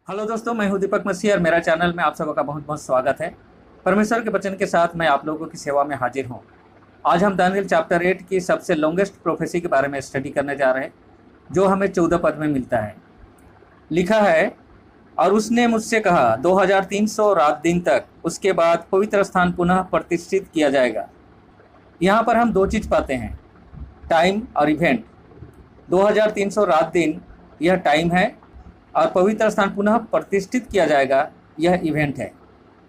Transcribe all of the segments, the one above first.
Hello दोस्तों, मैं हूं दीपक मसीह और मेरा चैनल में आप सबका बहुत बहुत स्वागत है। परमेश्वर के वचन के साथ मैं आप लोगों की सेवा में हाजिर हूं। आज हम दानिएल चैप्टर 8 की सबसे लॉन्गेस्ट प्रोफेसी के बारे में स्टडी करने जा रहे हैं, जो हमें 14 पद में मिलता है। लिखा है, और उसने मुझसे कहा 2300 रात दिन तक उसके बाद पवित्र स्थान पुनः प्रतिष्ठित किया जाएगा। यहाँ पर हम दो चीज़ पाते हैं, टाइम और इवेंट। 2300 रात दिन यह टाइम है और पवित्र स्थान पुनः प्रतिष्ठित किया जाएगा, यह इवेंट है।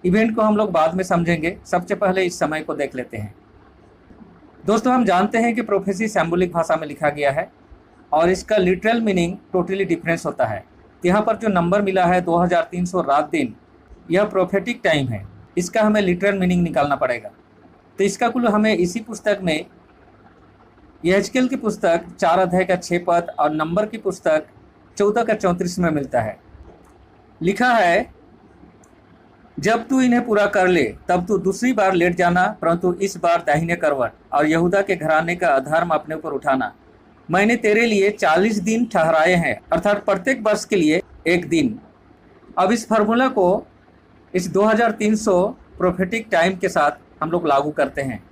इवेंट को हम लोग बाद में समझेंगे, सबसे पहले इस समय को देख लेते हैं। दोस्तों, हम जानते हैं कि प्रोफेसी सिंबॉलिक भाषा में लिखा गया है और इसका लिटरल मीनिंग टोटली डिफरेंस होता है। यहाँ पर जो नंबर मिला है 2300 रात दिन, यह प्रोफेटिक टाइम है। इसका हमें लिटरल मीनिंग निकालना पड़ेगा। तो इसका कुल हमें इसी पुस्तक में, यहेजकेल की पुस्तक 4 अध्याय का 6 पद और नंबर की पुस्तक 14 का 34 में मिलता है। लिखा है, जब तू इन्हें पूरा कर ले तब तू दूसरी बार लेट जाना, परंतु इस बार दाहिने करवट और यहूदा के घराने का अधर्म अपने ऊपर उठाना। मैंने तेरे लिए 40 दिन ठहराए हैं, अर्थात प्रत्येक वर्ष के लिए एक दिन। अब इस फार्मूला को इस 2300 प्रोफेटिक टाइम के साथ हम लोग लागू करते हैं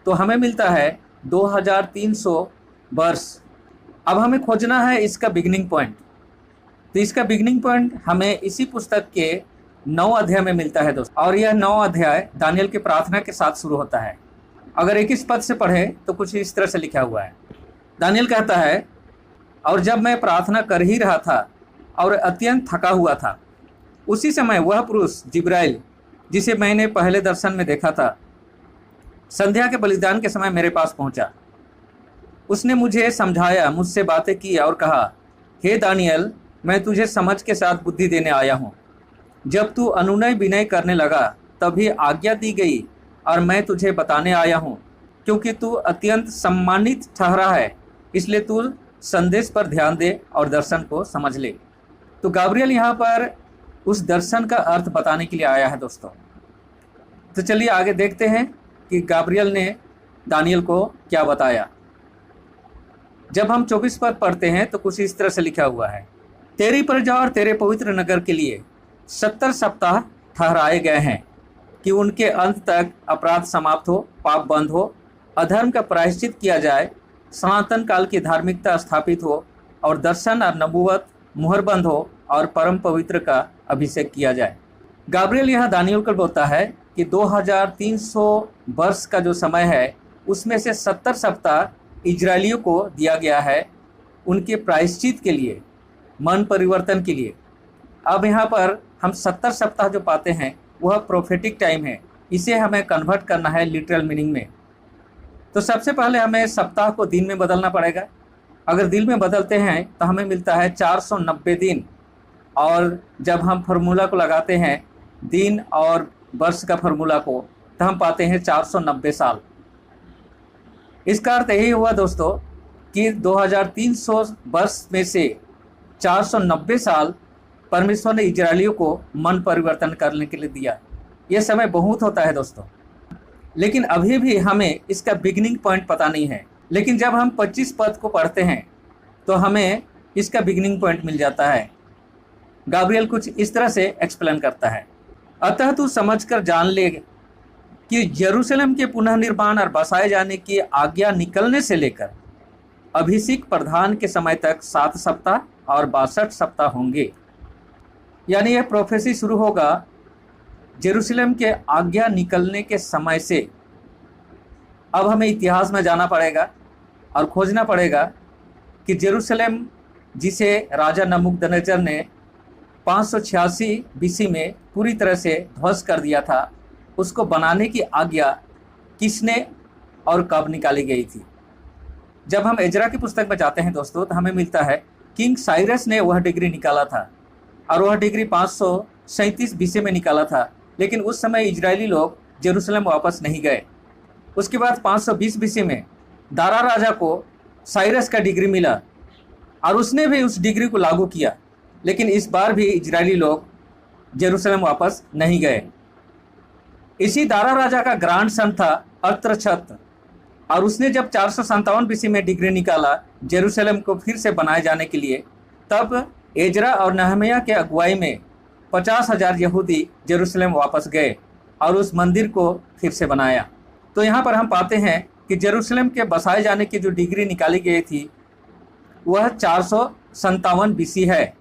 तो हमें मिलता है 2300 वर्ष। अब हमें खोजना है इसका बिगिनिंग पॉइंट। तो इसका बिगिनिंग पॉइंट हमें इसी पुस्तक के 9 अध्याय में मिलता है दोस्तों, और यह 9 अध्याय दानिएल की प्रार्थना के साथ शुरू होता है। अगर 21 पद से पढ़े तो कुछ इस तरह से लिखा हुआ है। दानिएल कहता है, और जब मैं प्रार्थना कर ही रहा था और अत्यंत थका हुआ था, उसी समय वह पुरुष जिब्राइल, जिसे मैंने पहले दर्शन में देखा था, संध्या के बलिदान के समय मेरे पास पहुंचा। उसने मुझे समझाया, मुझसे बातें की और कहा, हे दानिएल, मैं तुझे समझ के साथ बुद्धि देने आया हूँ। जब तू अनुनय विनय करने लगा तभी आज्ञा दी गई और मैं तुझे बताने आया हूँ, क्योंकि तू अत्यंत सम्मानित ठहरा है, इसलिए तू संदेश पर ध्यान दे और दर्शन को समझ ले। तो गाब्रियल यहाँ पर उस दर्शन का अर्थ बताने के लिए आया है दोस्तों। तो चलिए आगे देखते हैं कि गाब्रियल ने दानिएल को क्या बताया। जब हम 24 पद पढ़ते हैं तो कुछ इस तरह से लिखा हुआ है, तेरी प्रजा और तेरे पवित्र नगर के लिए 70 सप्ताह ठहराए गए हैं कि उनके अंत तक अपराध समाप्त हो, पाप बंद हो, अधर्म का प्रायश्चित किया जाए, सनातन काल की धार्मिकता स्थापित हो और दर्शन और नबूवत मुहरबंद हो और परम पवित्र का अभिषेक किया जाए। गाब्रियल यहाँ दानिएल को बोलता है कि 2300 वर्ष का जो समय है उसमें से 70 सप्ताह इजरायलियों को दिया गया है उनके प्रायश्चित के लिए, मन परिवर्तन के लिए। अब यहाँ पर हम 70 सप्ताह जो पाते हैं वह प्रोफेटिक टाइम है। इसे हमें कन्वर्ट करना है लिटरल मीनिंग में। तो सबसे पहले हमें सप्ताह को दिन में बदलना पड़ेगा। अगर दिन में बदलते हैं तो हमें मिलता है 490 दिन, और जब हम फार्मूला को लगाते हैं दिन और वर्ष का फार्मूला को, तो हम पाते हैं 490 साल। इसका अर्थ यही हुआ दोस्तों कि 2300 वर्ष में से 490 साल परमेश्वर ने इजरायलियों को मन परिवर्तन करने के लिए दिया। यह समय बहुत होता है दोस्तों, लेकिन अभी भी हमें इसका बिगिनिंग पॉइंट पता नहीं है। लेकिन जब हम 25 पद को पढ़ते हैं तो हमें इसका बिगिनिंग पॉइंट मिल जाता है। गाब्रियल कुछ इस तरह से एक्सप्लेन करता है, अतः तू समझकर जान ले कि यरूशलेम के पुनः निर्माण और बसाए जाने की आज्ञा निकलने से लेकर अभिषेक प्रधान के समय तक 7 सप्ताह और 62 सप्ताह होंगे। यानी यह प्रोफेसी शुरू होगा यरूशलेम के आज्ञा निकलने के समय से। अब हमें इतिहास में जाना पड़ेगा और खोजना पड़ेगा कि यरूशलेम, जिसे राजा नबूकदनेस्सर ने 586 बीसी में पूरी तरह से ध्वस्त कर दिया था, उसको बनाने की आज्ञा किसने और कब निकाली गई थी। जब हम एजरा की पुस्तक में जाते हैं दोस्तों तो हमें मिलता है किंग साइरस ने वह डिग्री निकाला था, और वह डिग्री 537 बीसी में निकाला था। लेकिन उस समय इजरायली लोग जेरूशलेम वापस नहीं गए। उसके बाद 520 बीसी में दारा राजा को साइरस का डिग्री मिला और उसने भी उस डिग्री को लागू किया, लेकिन इस बार भी इजरायली लोग जेरूशलेम वापस नहीं गए। इसी दारा राजा का ग्रांड सन था अर्तशश्ता, और उसने जब 457 बीसी में डिग्री निकाला जेरूशलेम को फिर से बनाए जाने के लिए, तब एजरा और नहम्याह के अगुवाई में 50,000 यहूदी जेरूशलेम वापस गए और उस मंदिर को फिर से बनाया। तो यहाँ पर हम पाते हैं कि जेरूशलेम के बसाए जाने की जो डिग्री निकाली गई थी वह 457 बीसी है।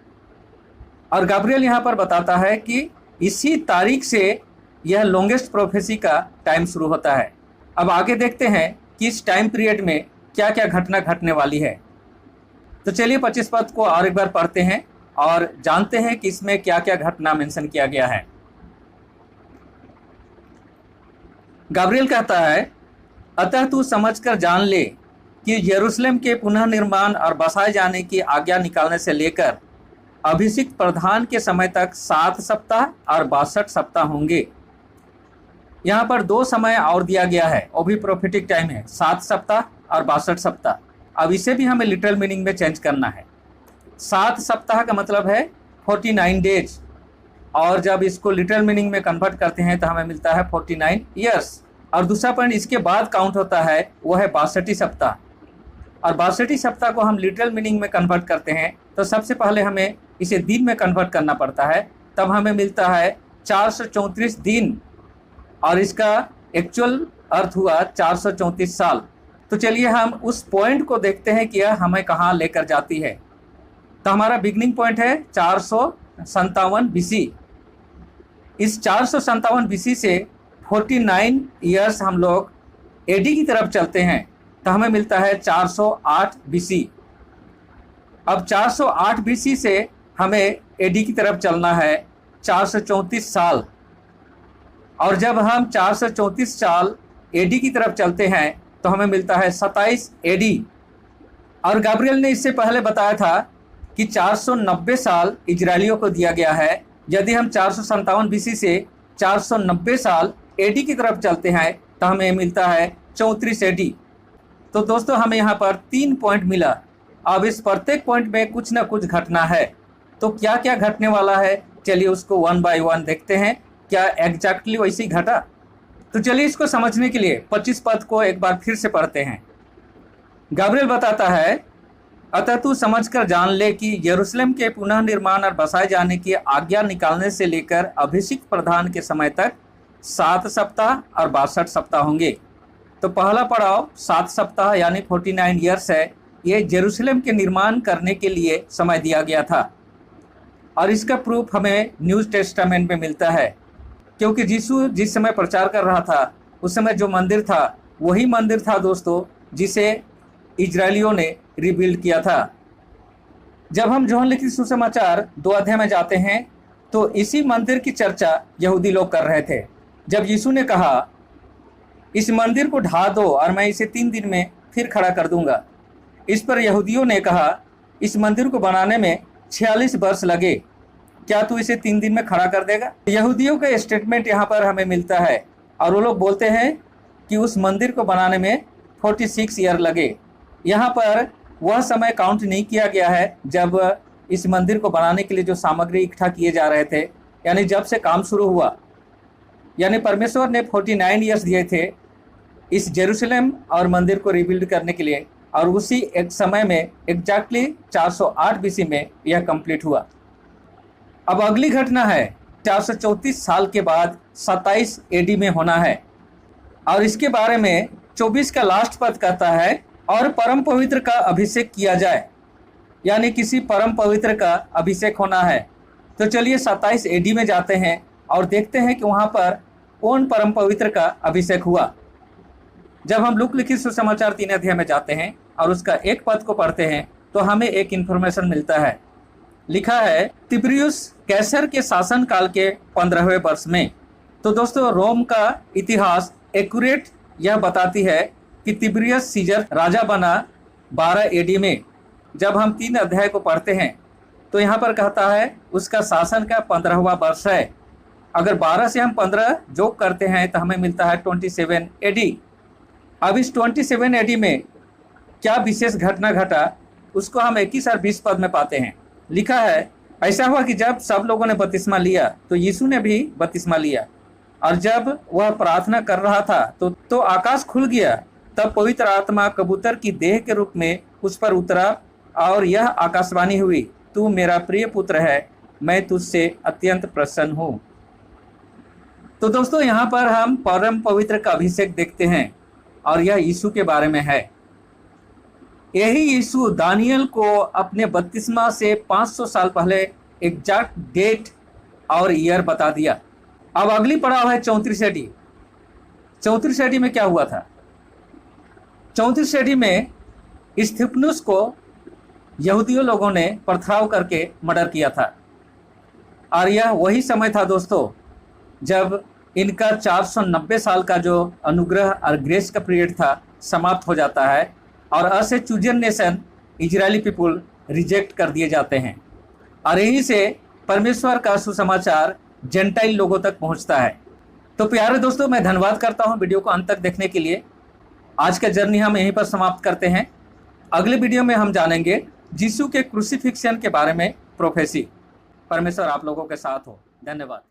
और गैब्रियल यहाँ पर बताता है कि इसी तारीख से यह लॉन्गेस्ट प्रोफेसी का टाइम शुरू होता है। अब आगे देखते हैं कि इस टाइम पीरियड में क्या क्या घटना घटने वाली है। तो चलिए 25 पद को और एक बार पढ़ते हैं और जानते हैं कि इसमें क्या क्या घटना मेंशन किया गया है। गैब्रियल कहता है, अतः तू समझकर जान ले कि यरूशलेम के पुनः निर्माण और बसाए जाने की आज्ञा निकालने से लेकर अभिषिक्त प्रधान के समय तक 7 सप्ताह और 62 सप्ताह होंगे। यहाँ पर 2 समय और दिया गया है, वो भी प्रोफेटिक टाइम है, 7 सप्ताह और 62 सप्ताह। अब इसे भी हमें लिटरल मीनिंग में चेंज करना है। 7 सप्ताह का मतलब है 49 डेज, और जब इसको लिटरल मीनिंग में कन्वर्ट करते हैं तो हमें मिलता है 49 ईयर्स। और दूसरा पॉइंट इसके बाद काउंट होता है वो है 62 सप्ताह। और 62 सप्ताह को हम लिटरल मीनिंग में कन्वर्ट करते हैं तो सबसे पहले हमें इसे दिन में कन्वर्ट करना पड़ता है, तब हमें मिलता है 434 दिन, और इसका एक्चुअल अर्थ हुआ 434 साल। तो चलिए हम उस पॉइंट को देखते हैं कि यह हमें कहाँ लेकर जाती है। तो हमारा बिगनिंग पॉइंट है 457 बीसी। इस 457 बीसी से 49 ईयर्स हम लोग एडी की तरफ चलते हैं तो हमें मिलता है 408 बीसी। अब 408 बीसी से हमें एडी की तरफ चलना है 434 साल, और जब हम 434 साल एडी की तरफ चलते हैं तो हमें मिलता है 27 एडी। और गैब्रियल ने इससे पहले बताया था कि 490 साल इजरायलियों को दिया गया है। यदि हम 457 बीसी से 490 साल एडी की तरफ चलते हैं तो हमें मिलता है 34 एडी। तो दोस्तों हमें यहाँ पर 3 पॉइंट मिला। अब इस प्रत्येक पॉइंट में कुछ ना कुछ घटना है, तो क्या क्या घटने वाला है चलिए उसको 1 बाय 1 देखते हैं, क्या एग्जैक्टली वैसे ही घटा। तो चलिए इसको समझने के लिए 25 पद को एक बार फिर से पढ़ते हैं। गैब्रियल बताता है, अतः तू समझकर जान ले कि यरूशलेम के पुनः निर्माण और बसाए जाने की आज्ञा निकालने से लेकर अभिषिक्त प्रधान के समय तक 7 सप्ताह और 62 सप्ताह होंगे। तो पहला पड़ाव 7 सप्ताह यानी 49 ईयर्स है। ये जेरूशलेम के निर्माण करने के लिए समय दिया गया था, और इसका प्रूफ हमें न्यू टेस्टामेंट में मिलता है, क्योंकि यीशु जिस समय प्रचार कर रहा था उस समय जो मंदिर था वही मंदिर था दोस्तों जिसे इजरायलियों ने रिबिल्ड किया था। जब हम यूहन्ना लिखित सुसमाचार 2 अध्याय में जाते हैं तो इसी मंदिर की चर्चा यहूदी लोग कर रहे थे। जब यीशु ने कहा इस मंदिर को ढा दो और मैं इसे 3 दिन में फिर खड़ा कर दूंगा, इस पर यहूदियों ने कहा इस मंदिर को बनाने में 46 वर्ष लगे, क्या तू इसे 3 दिन में खड़ा कर देगा? यहूदियों का स्टेटमेंट यहाँ पर हमें मिलता है, और वो लोग बोलते हैं कि उस मंदिर को बनाने में 46 ईयर लगे। यहाँ पर वह समय काउंट नहीं किया गया है जब इस मंदिर को बनाने के लिए जो सामग्री इकट्ठा किए जा रहे थे, यानी जब से काम शुरू हुआ, यानी परमेश्वर ने 49 ईयर्स दिए थे इस जेरूशलेम और मंदिर को रिबिल्ड करने के लिए, और उसी एक समय में एग्जैक्टली 408 बीसी में यह कंप्लीट हुआ। अब अगली घटना है 434 साल के बाद 27 एडी में होना है, और इसके बारे में 24 का लास्ट पद कहता है, और परम पवित्र का अभिषेक किया जाए, यानी किसी परम पवित्र का अभिषेक होना है। तो चलिए 27 एडी में जाते हैं और देखते हैं कि वहाँ पर कौन परम पवित्र का अभिषेक हुआ। जब हम लूका लिखित सुसमाचार 3 अध्याय में जाते हैं और उसका 1 पद को पढ़ते हैं तो हमें एक इन्फॉर्मेशन मिलता है। लिखा है तिब्रियुस कैसर के शासन काल के 15वें वर्ष में। तो दोस्तों रोम का इतिहास एक्यूरेट यह बताती है कि तिब्रियस सीजर राजा बना 12 एडी में। जब हम 3 अध्याय को पढ़ते हैं तो यहाँ पर कहता है उसका शासन का 15वां वर्ष है। अगर 12 से हम 15 जोग करते हैं तो हमें मिलता है 27 एडी। अब इस 27 एडी में क्या विशेष घटना घटा उसको हम 21 और 20 पद में पाते हैं। लिखा है ऐसा हुआ कि जब सब लोगों ने बपतिस्मा लिया तो यीशु ने भी बपतिस्मा लिया, और जब वह प्रार्थना कर रहा था तो आकाश खुल गया। तब पवित्र आत्मा कबूतर की देह के रूप में उस पर उतरा, और यह आकाशवाणी हुई, तू मेरा प्रिय पुत्र है मैं तुझसे अत्यंत प्रसन्न हूँ। तो दोस्तों यहाँ पर हम परम पवित्र का अभिषेक देखते हैं और यह यीशु के बारे में है। यही यीशु दानियल को अपने बपतिस्मा से 500 साल पहले एग्जैक्ट डेट और ईयर बता दिया। अब अगली पड़ाव है 34 एडी। 34 एडी में क्या हुआ था? 34 एडी में स्थिफनुस को यहूदियों लोगों ने पथराव करके मर्डर किया था और यह वही समय था दोस्तों जब इनका 490 साल का जो अनुग्रह और ग्रेस का पीरियड था समाप्त हो जाता है और as a chosen nation Israeli people reject कर दिए जाते हैं और यहीं से परमेश्वर का सुसमाचार जेंटाइल लोगों तक पहुंचता है। तो प्यारे दोस्तों, मैं धन्यवाद करता हूं वीडियो को अंत तक देखने के लिए। आज का जर्नी हम यहीं पर समाप्त करते हैं। अगले वीडियो में हम जानेंगे यीशु के क्रूसिफिक्शन के बारे में प्रोफेसी। परमेश्वर आप लोगों के साथ हो। धन्यवाद।